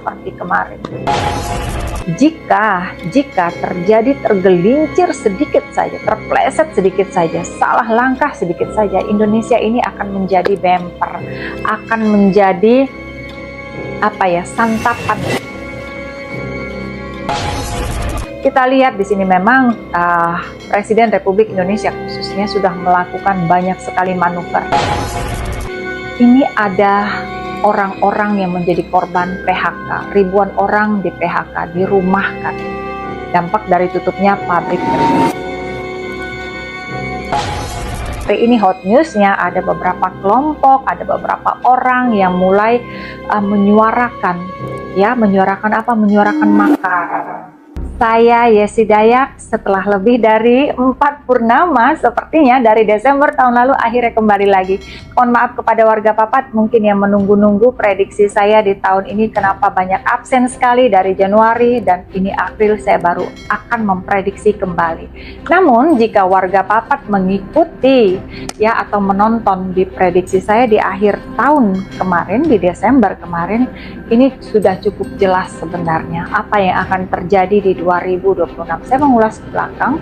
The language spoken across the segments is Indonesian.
seperti kemarin. Jika terjadi tergelincir sedikit saja, terpleset sedikit saja, salah langkah sedikit saja, Indonesia ini akan menjadi bemper, akan menjadi santapan. Kita lihat di sini memang Presiden Republik Indonesia khususnya sudah melakukan banyak sekali manuver. Ini ada orang-orang yang menjadi korban PHK, ribuan orang di PHK, dirumahkan. Dampak dari tutupnya pabrik tersebut. Hari ini hot newsnya ada beberapa kelompok, ada beberapa orang yang mulai menyuarakan makar. Saya Yesi Dayak, setelah lebih dari 4 purnama sepertinya dari Desember tahun lalu akhirnya kembali lagi. Mohon maaf kepada warga Papat mungkin yang menunggu-nunggu prediksi saya di tahun ini kenapa banyak absen sekali dari Januari dan ini April saya baru akan memprediksi kembali. Namun jika warga Papat mengikuti atau menonton di prediksi saya di akhir tahun kemarin, di Desember kemarin, ini sudah cukup jelas sebenarnya apa yang akan terjadi di 2026. Saya mengulas ke belakang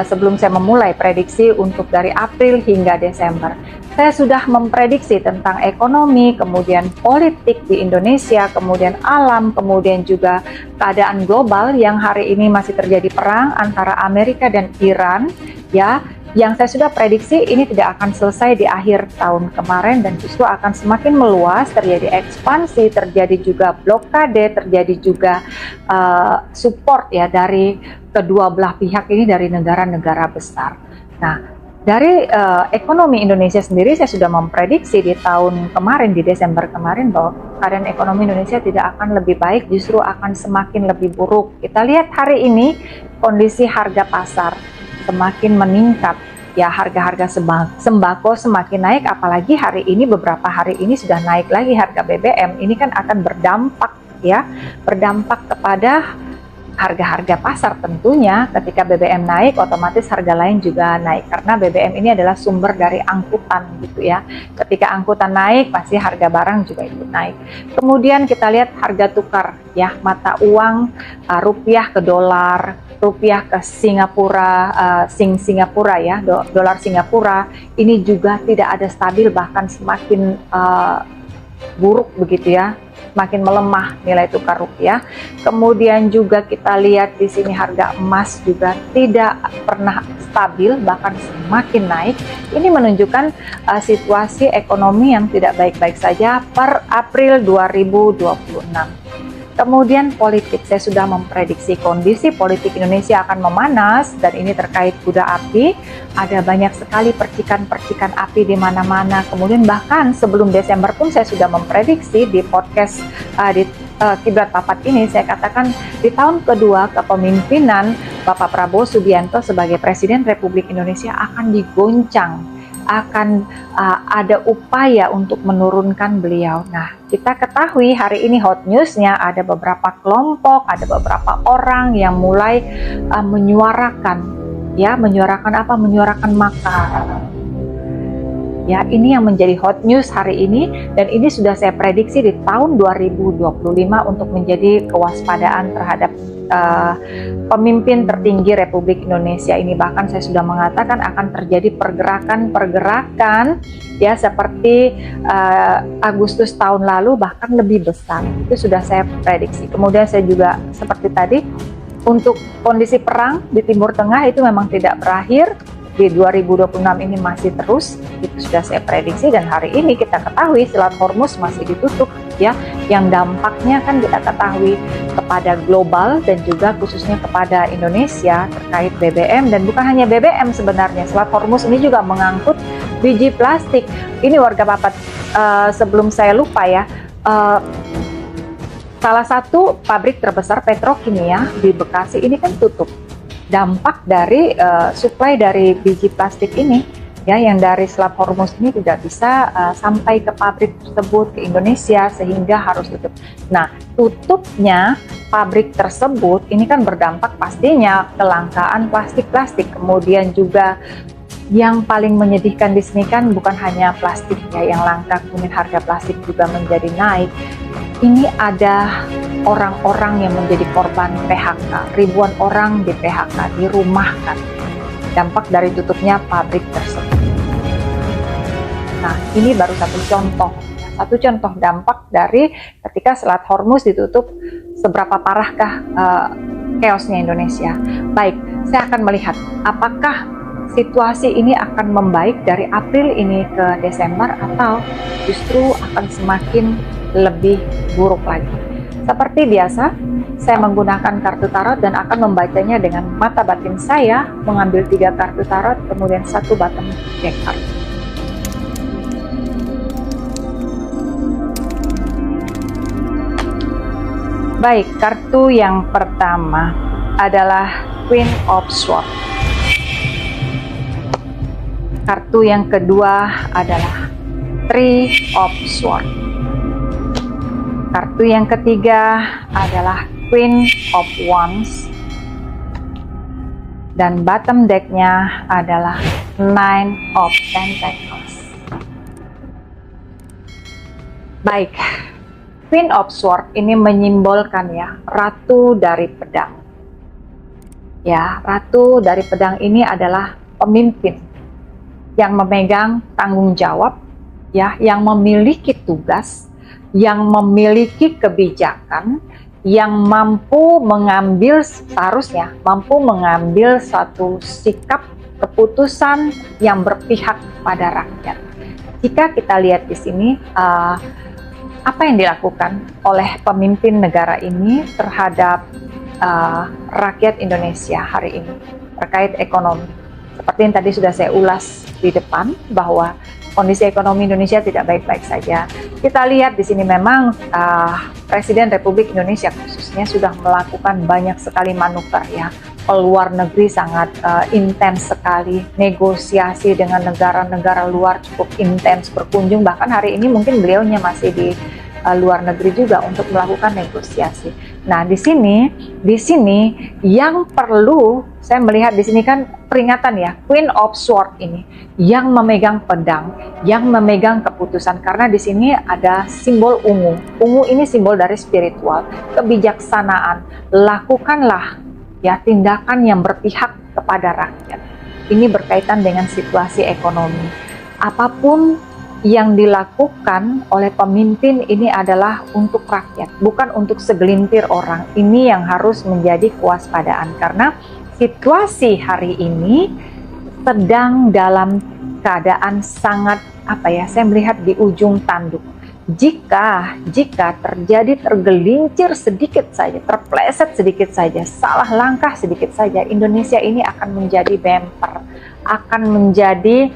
sebelum saya memulai prediksi untuk dari April hingga Desember. Saya sudah memprediksi tentang ekonomi, kemudian politik di Indonesia, kemudian alam, kemudian juga keadaan global yang hari ini masih terjadi perang antara Amerika dan Iran, yang saya sudah prediksi ini tidak akan selesai di akhir tahun kemarin dan justru akan semakin meluas, terjadi ekspansi, terjadi juga blokade, terjadi juga support dari kedua belah pihak ini dari negara-negara besar. Nah, dari ekonomi Indonesia sendiri saya sudah memprediksi di tahun kemarin, di Desember kemarin, bahwa keadaan ekonomi Indonesia tidak akan lebih baik, justru akan semakin lebih buruk. Kita lihat hari ini kondisi harga pasar semakin meningkat, harga-harga sembako semakin naik, apalagi hari ini beberapa hari ini sudah naik lagi harga BBM. Ini kan akan berdampak kepada harga-harga pasar tentunya. Ketika BBM naik, otomatis harga lain juga naik karena BBM ini adalah sumber dari angkutan Ketika angkutan naik, pasti harga barang juga ikut naik. Kemudian kita lihat harga tukar mata uang rupiah ke dolar, rupiah ke Singapura, dolar Singapura ini juga tidak ada stabil, bahkan semakin buruk begitu semakin melemah nilai tukar rupiah. Kemudian juga kita lihat di sini harga emas juga tidak pernah stabil, bahkan semakin naik. Ini menunjukkan situasi ekonomi yang tidak baik-baik saja per April 2026. Kemudian politik, saya sudah memprediksi kondisi politik Indonesia akan memanas dan ini terkait kuda api. Ada banyak sekali percikan-percikan api di mana-mana. Kemudian bahkan sebelum Desember pun saya sudah memprediksi di podcast di Kiblat Papat ini, saya katakan di tahun kedua kepemimpinan Bapak Prabowo Subianto sebagai Presiden Republik Indonesia akan digoncang, akan ada upaya untuk menurunkan beliau. Nah, kita ketahui hari ini hot newsnya ada beberapa kelompok, ada beberapa orang yang mulai menyuarakan makar. Ini yang menjadi hot news hari ini dan ini sudah saya prediksi di tahun 2025 untuk menjadi kewaspadaan terhadap pemimpin tertinggi Republik Indonesia ini. Bahkan saya sudah mengatakan akan terjadi pergerakan seperti Agustus tahun lalu, bahkan lebih besar. Itu sudah saya prediksi. Kemudian saya juga seperti tadi untuk kondisi perang di Timur Tengah itu memang tidak berakhir. Di 2026 ini masih terus, itu sudah saya prediksi dan hari ini kita ketahui Selat Hormuz masih ditutup yang dampaknya kan kita ketahui kepada global dan juga khususnya kepada Indonesia terkait BBM. Dan bukan hanya BBM sebenarnya, Selat Hormuz ini juga mengangkut biji plastik. Ini warga Papat, sebelum saya lupa salah satu pabrik terbesar petrokimia di Bekasi ini kan tutup. Dampak dari suplai dari biji plastik ini yang dari Selat Hormuz ini tidak bisa sampai ke pabrik tersebut ke Indonesia sehingga harus tutup. Nah, tutupnya pabrik tersebut ini kan berdampak pastinya kelangkaan plastik-plastik. Kemudian juga yang paling menyedihkan di sini kan bukan hanya plastik yang langka, kemudian harga plastik juga menjadi naik. ini ada orang-orang yang menjadi korban PHK, ribuan orang di PHK, dirumahkan, dampak dari tutupnya pabrik tersebut. Nah, ini baru satu contoh dampak dari ketika Selat Hormuz ditutup, seberapa parahkah chaosnya Indonesia. Baik, saya akan melihat apakah situasi ini akan membaik dari April ini ke Desember atau justru akan semakin lebih buruk lagi. Seperti biasa, saya menggunakan kartu tarot dan akan membacanya dengan mata batin saya, mengambil 3 kartu tarot, kemudian 1 bottom deck card. Baik, kartu yang pertama adalah Queen of Swords. Kartu yang kedua adalah Three of Swords. Kartu yang ketiga adalah Queen of Wands. Dan bottom deck-nya adalah Nine of Pentacles. Baik, Queen of Swords ini menyimbolkan ya, ratu dari pedang. Ya, ratu dari pedang ini adalah pemimpin yang memegang tanggung jawab, ya, yang memiliki tugas, yang memiliki kebijakan, yang mampu mengambil, seharusnya mampu mengambil suatu sikap keputusan yang berpihak pada rakyat. Jika kita lihat di sini, apa yang dilakukan oleh pemimpin negara ini terhadap rakyat Indonesia hari ini terkait ekonomi. Seperti yang tadi sudah saya ulas di depan, bahwa kondisi ekonomi Indonesia tidak baik-baik saja. Kita lihat di sini memang Presiden Republik Indonesia khususnya sudah melakukan banyak sekali manuver ya. Luar negeri sangat intens sekali, negosiasi dengan negara-negara luar cukup intens, berkunjung, bahkan hari ini mungkin beliaunya masih di luar negeri juga untuk melakukan negosiasi. Nah, di sini yang perlu saya melihat di sini kan peringatan ya, Queen of Swords ini yang memegang pedang, yang memegang keputusan, karena di sini ada simbol ungu. Ungu ini simbol dari spiritual, kebijaksanaan. Lakukanlah ya tindakan yang berpihak kepada rakyat. Ini berkaitan dengan situasi ekonomi. Apapun yang dilakukan oleh pemimpin ini adalah untuk rakyat, bukan untuk segelintir orang. Ini yang harus menjadi kewaspadaan, karena situasi hari ini sedang dalam keadaan sangat saya melihat di ujung tanduk. Jika terjadi tergelincir sedikit saja, terpleset sedikit saja, salah langkah sedikit saja, Indonesia ini akan menjadi bemper, akan menjadi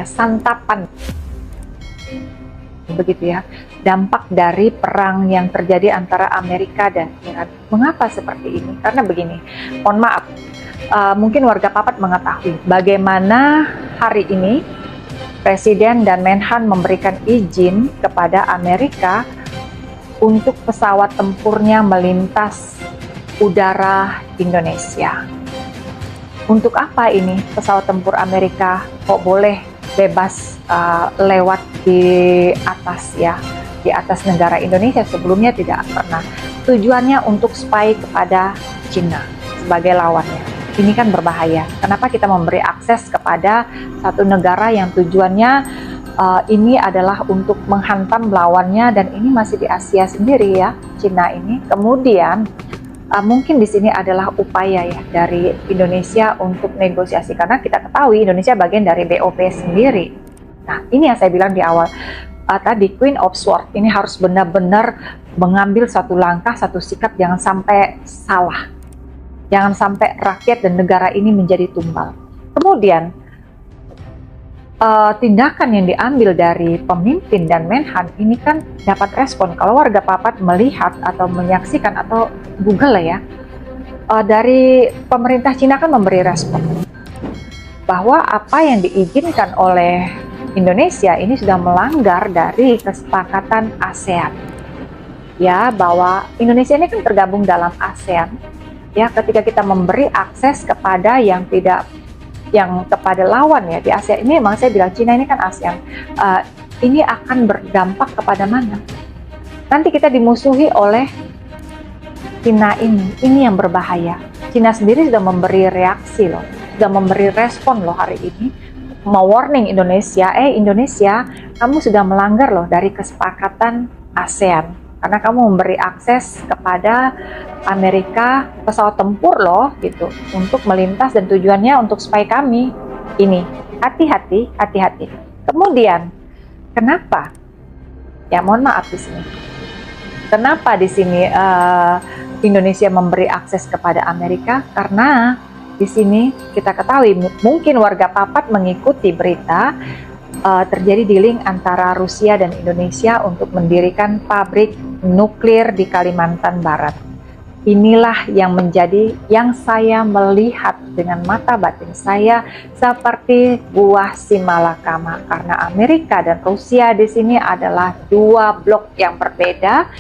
santapan, begitu ya, dampak dari perang yang terjadi antara Amerika dan Iran. Mengapa seperti ini? Karena begini, mohon maaf, mungkin warga Papat mengetahui bagaimana hari ini Presiden dan Menhan memberikan izin kepada Amerika untuk pesawat tempurnya melintas udara Indonesia. Untuk apa ini pesawat tempur Amerika kok boleh bebas lewat di atas ya, di atas negara Indonesia? Sebelumnya tidak pernah. Tujuannya untuk spy kepada Cina sebagai lawannya. Ini kan berbahaya. Kenapa kita memberi akses kepada satu negara yang tujuannya ini adalah untuk menghantam lawannya, dan ini masih di Asia sendiri ya, Cina ini. Kemudian mungkin di sini adalah upaya ya dari Indonesia untuk negosiasi, karena kita ketahui Indonesia bagian dari BOP sendiri. Nah, ini yang saya bilang di awal tadi, Queen of Swords ini harus benar-benar mengambil satu langkah, satu sikap, jangan sampai salah. Jangan sampai rakyat dan negara ini menjadi tumbal. Kemudian, tindakan yang diambil dari pemimpin dan Menhan ini kan dapat respon. Kalau warga Papat melihat atau menyaksikan atau Google ya, dari pemerintah Cina kan memberi respon bahwa apa yang diizinkan oleh Indonesia ini sudah melanggar dari kesepakatan ASEAN. Ya, bahwa Indonesia ini kan tergabung dalam ASEAN. Ya, ketika kita memberi akses kepada yang kepada lawan ya di ASEAN ini, memang saya bilang Cina ini kan ASEAN, ini akan berdampak kepada mana? nanti kita dimusuhi oleh Cina ini yang berbahaya. Cina sendiri sudah memberi reaksi loh, sudah memberi respon loh hari ini, mau warning Indonesia, Indonesia, kamu sudah melanggar loh dari kesepakatan ASEAN, karena kamu memberi akses kepada Amerika pesawat tempur loh gitu, untuk melintas dan tujuannya untuk spy kami. Ini hati-hati, hati-hati. Kemudian kenapa? Ya mohon maaf di sini. Kenapa di sini Indonesia memberi akses kepada Amerika? Karena di sini kita ketahui, mungkin warga Papat mengikuti berita terjadi dealing antara Rusia dan Indonesia untuk mendirikan pabrik nuklir di Kalimantan Barat. Inilah yang saya melihat dengan mata batin saya seperti buah simalakama, karena Amerika dan Rusia di sini adalah dua blok yang berbeda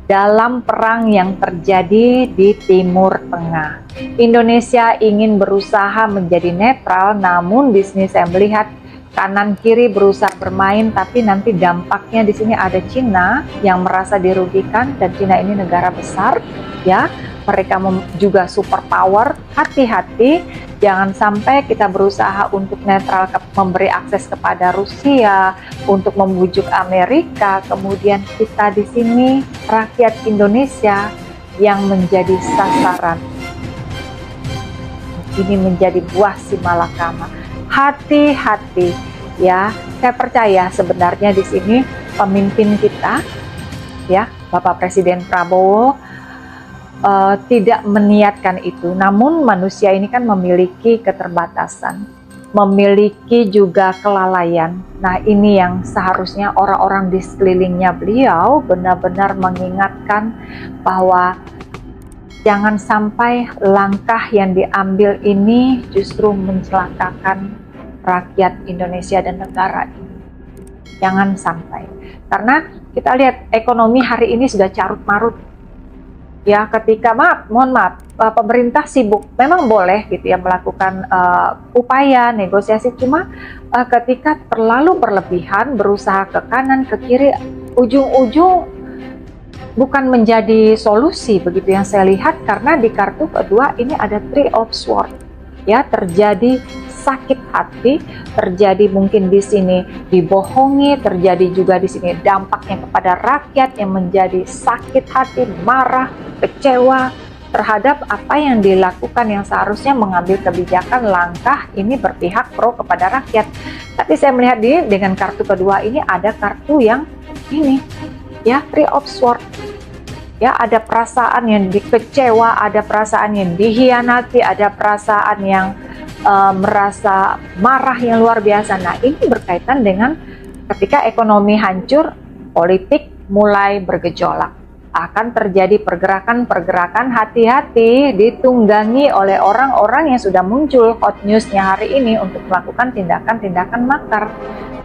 dalam perang yang terjadi di Timur Tengah. Indonesia ingin berusaha menjadi netral, namun di sini saya melihat kanan kiri berusaha bermain, tapi nanti dampaknya di sini ada Cina yang merasa dirugikan, dan Cina ini negara besar, ya. Mereka juga superpower. Hati-hati, jangan sampai kita berusaha untuk netral, memberi akses kepada Rusia, untuk membujuk Amerika, kemudian kita di sini rakyat Indonesia yang menjadi sasaran. Ini menjadi buah simalakama. Hati-hati ya. Saya percaya sebenarnya di sini pemimpin kita, ya, Bapak Presiden Prabowo, tidak meniatkan itu, namun manusia ini kan memiliki keterbatasan, memiliki juga kelalaian. Nah, ini yang seharusnya orang-orang di sekelilingnya beliau benar-benar mengingatkan bahwa jangan sampai langkah yang diambil ini justru mencelakakan rakyat Indonesia dan negara ini. Jangan sampai, karena kita lihat ekonomi hari ini sudah carut marut. Ya, ketika mohon maaf, pemerintah sibuk, memang boleh gitu ya melakukan upaya negosiasi, cuma ketika terlalu berlebihan, berusaha ke kanan ke kiri, ujung-ujung bukan menjadi solusi begitu yang saya lihat, karena di kartu kedua ini ada Three of Swords, ya, terjadi sakit hati, terjadi mungkin di sini dibohongi, terjadi juga di sini dampaknya kepada rakyat yang menjadi sakit hati, marah, kecewa terhadap apa yang dilakukan, yang seharusnya mengambil kebijakan langkah ini berpihak pro kepada rakyat. Tapi saya melihat dengan kartu kedua ini ada kartu yang ini, ya, Three of Swords. Ya, ada perasaan yang dikecewa, ada perasaan yang dihianati, ada perasaan yang merasa marah yang luar biasa. Nah, ini berkaitan dengan ketika ekonomi hancur, politik mulai bergejolak. Akan terjadi pergerakan-pergerakan, hati-hati ditunggangi oleh orang-orang yang sudah muncul hot news-nya hari ini untuk melakukan tindakan-tindakan makar.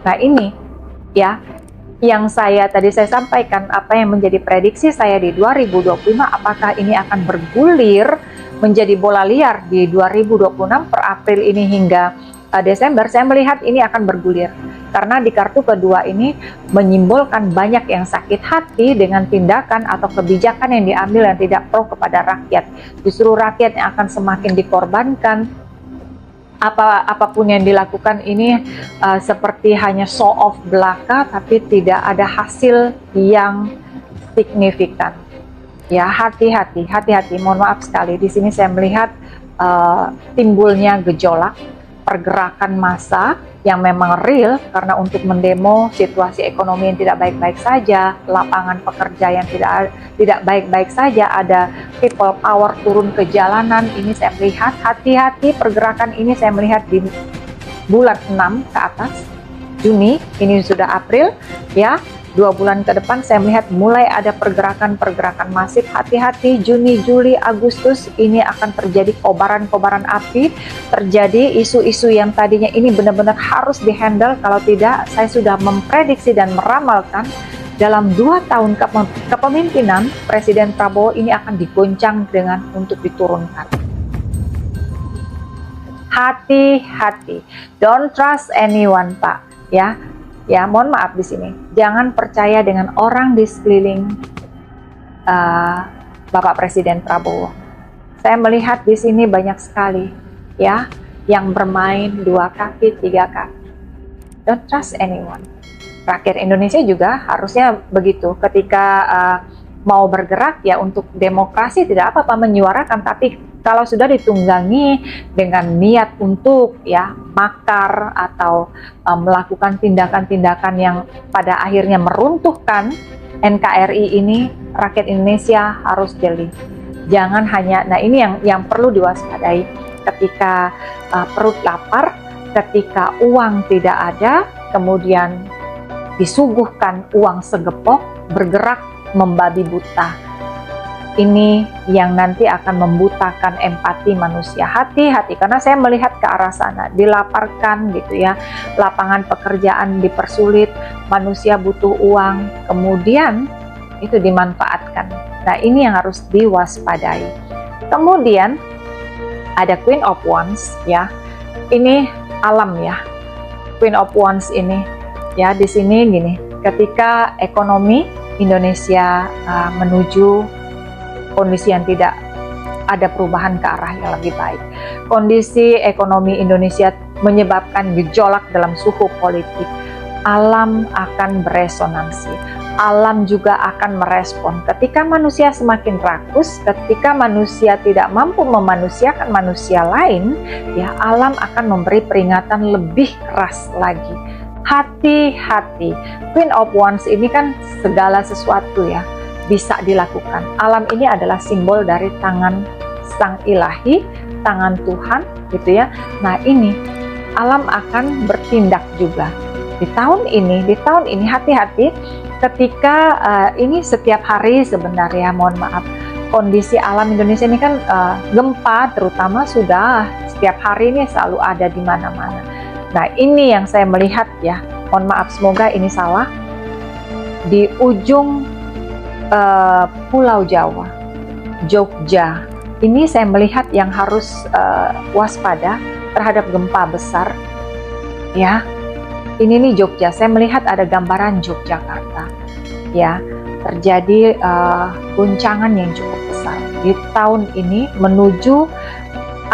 Nah, ini ya yang saya sampaikan, apa yang menjadi prediksi saya di 2025, apakah ini akan bergulir menjadi bola liar di 2026 per April ini hingga Desember. Saya melihat ini akan bergulir, karena di kartu kedua ini menyimbolkan banyak yang sakit hati dengan tindakan atau kebijakan yang diambil yang tidak pro kepada rakyat. Justru rakyat yang akan semakin dikorbankan. Apapun yang dilakukan ini seperti hanya show off belaka, tapi tidak ada hasil yang signifikan. Ya, hati-hati, hati-hati. Mohon maaf sekali, di sini saya melihat timbulnya gejolak, pergerakan massa yang memang real, karena untuk mendemo situasi ekonomi yang tidak baik-baik saja, lapangan pekerja yang tidak baik-baik saja, ada people power turun ke jalanan. Ini saya melihat hati-hati, pergerakan ini saya melihat di bulan 6 ke atas, Juni, ini sudah April, ya. 2 bulan ke depan saya melihat mulai ada pergerakan-pergerakan masif. Hati-hati, Juni, Juli, Agustus ini akan terjadi kobaran-kobaran api, terjadi isu-isu yang tadinya ini benar-benar harus dihandle. Kalau tidak, saya sudah memprediksi dan meramalkan dalam 2 tahun kepemimpinan Presiden Prabowo ini akan digoncang dengan untuk diturunkan. Hati-hati, don't trust anyone, Pak, ya. ya, mohon maaf di sini, jangan percaya dengan orang di sekeliling Bapak Presiden Prabowo. Saya melihat di sini banyak sekali ya yang bermain 2 kaki, 3 kaki. Don't trust anyone. Rakyat Indonesia juga harusnya begitu. Ketika mau bergerak ya untuk demokrasi, tidak apa-apa menyuarakan, tapi kalau sudah ditunggangi dengan niat untuk ya makar atau melakukan tindakan-tindakan yang pada akhirnya meruntuhkan NKRI ini, rakyat Indonesia harus jeli. Jangan hanya, nah ini yang perlu diwaspadai ketika perut lapar, ketika uang tidak ada, kemudian disuguhkan uang segepok, bergerak membabi buta. Ini yang nanti akan membutakan empati manusia. Hati-hati, karena saya melihat ke arah sana, dilaparkan gitu ya, lapangan pekerjaan dipersulit, manusia butuh uang, kemudian itu dimanfaatkan. Nah ini yang harus diwaspadai. Kemudian ada Queen of Wands ya, ini alam ya, Queen of Wands ini ya, di sini gini, ketika ekonomi Indonesia menuju kondisi yang tidak ada perubahan ke arah yang lebih baik, kondisi ekonomi Indonesia menyebabkan gejolak dalam suhu politik, alam akan beresonansi, alam juga akan merespon. Ketika manusia semakin rakus, ketika manusia tidak mampu memanusiakan manusia lain, ya alam akan memberi peringatan lebih keras lagi. Hati-hati. Queen of Wands ini kan segala sesuatu ya bisa dilakukan. Alam ini adalah simbol dari tangan Sang Ilahi, tangan Tuhan gitu ya. Nah ini alam akan bertindak juga. Di tahun ini hati-hati ketika ini setiap hari sebenarnya, mohon maaf, kondisi alam Indonesia ini kan gempa terutama sudah setiap hari ini selalu ada di mana-mana. Nah ini yang saya melihat ya, mohon maaf semoga ini salah, di ujung Pulau Jawa, Jogja, ini saya melihat yang harus waspada terhadap gempa besar ya. Ini nih Jogja, saya melihat ada gambaran Yogyakarta ya, terjadi guncangan yang cukup besar di tahun ini menuju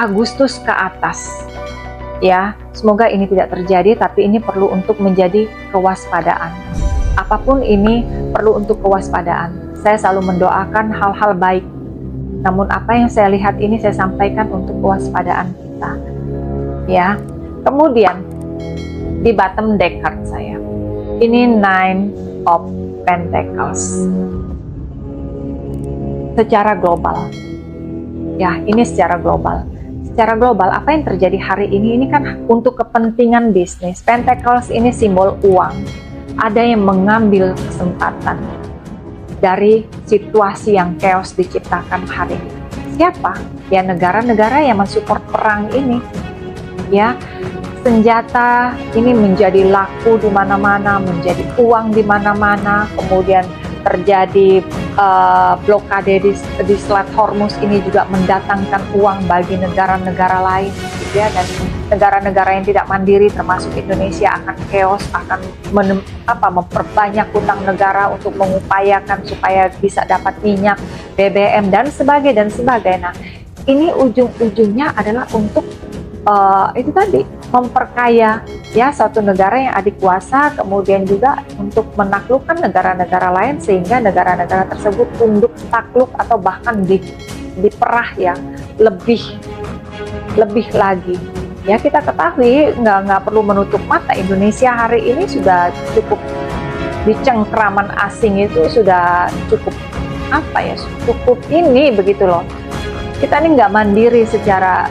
Agustus ke atas ya. Semoga ini tidak terjadi, tapi ini perlu untuk menjadi kewaspadaan. Apapun ini perlu untuk kewaspadaan. Saya selalu mendoakan hal-hal baik, namun apa yang saya lihat ini saya sampaikan untuk kewaspadaan kita ya. Kemudian di bottom deck card saya ini 9 of Pentacles secara global ya, ini secara global. Secara global apa yang terjadi hari ini kan untuk kepentingan bisnis. Pentacles ini simbol uang. Ada yang mengambil kesempatan dari situasi yang chaos diciptakan hari ini. Siapa? Ya negara-negara yang mensupport perang ini ya. Senjata ini menjadi laku di mana-mana, menjadi uang di mana-mana, kemudian terjadi blokade di Selat Hormuz ini juga mendatangkan uang bagi negara-negara lain gitu ya, dan negara-negara yang tidak mandiri termasuk Indonesia akan chaos, akan memperbanyak hutang negara untuk mengupayakan supaya bisa dapat minyak, BBM dan sebagainya. Nah, ini ujung-ujungnya adalah untuk itu tadi, memperkaya ya suatu negara yang adik kuasa, kemudian juga untuk menaklukkan negara-negara lain sehingga negara-negara tersebut tunduk, takluk atau bahkan diperah ya lebih lagi ya. Kita ketahui, nggak perlu menutup mata, Indonesia hari ini sudah cukup di cengkraman asing, itu sudah cukup cukup ini begitu loh. Kita ini nggak mandiri secara